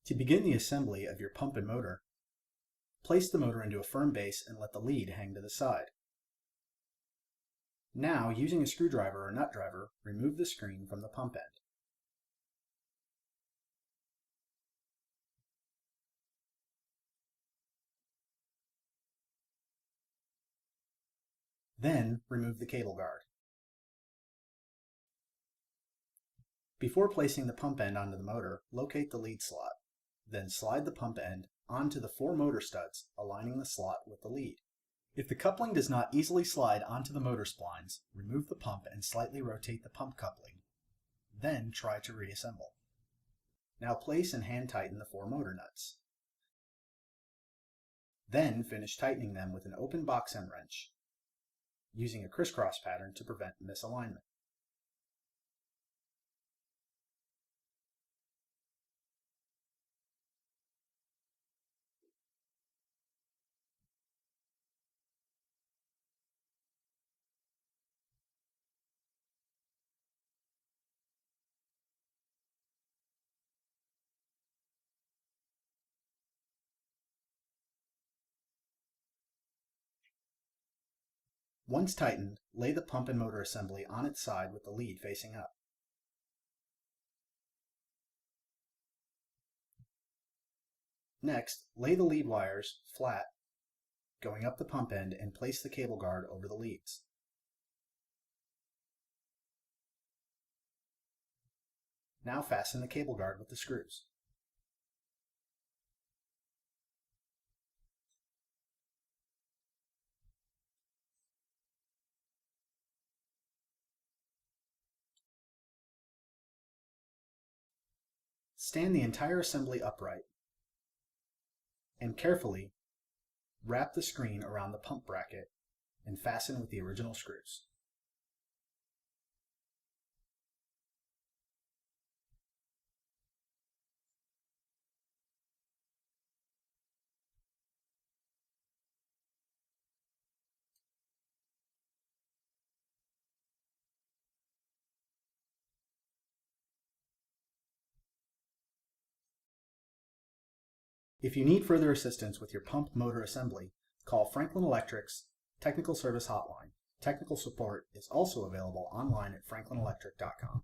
To begin the assembly of your pump and motor, place the motor into a firm base and let the lead hang to the side. Now, using a screwdriver or nut driver, remove the screen from the pump end. Then, remove the cable guard. Before placing the pump end onto the motor, locate the lead slot. Then slide the pump end onto the 4 motor studs, aligning the slot with the lead. If the coupling does not easily slide onto the motor splines, remove the pump and slightly rotate the pump coupling. Then try to reassemble. Now place and hand tighten the 4 motor nuts. Then finish tightening them with an open box end wrench, using a crisscross pattern to prevent misalignment. Once tightened, lay the pump and motor assembly on its side with the lead facing up. Next, lay the lead wires flat, going up the pump end, and place the cable guard over the leads. Now fasten the cable guard with the screws. Stand the entire assembly upright and carefully wrap the screen around the pump bracket and fasten with the original screws. If you need further assistance with your pump motor assembly, call Franklin Electric's Technical Service Hotline. Technical support is also available online at franklin electric.com.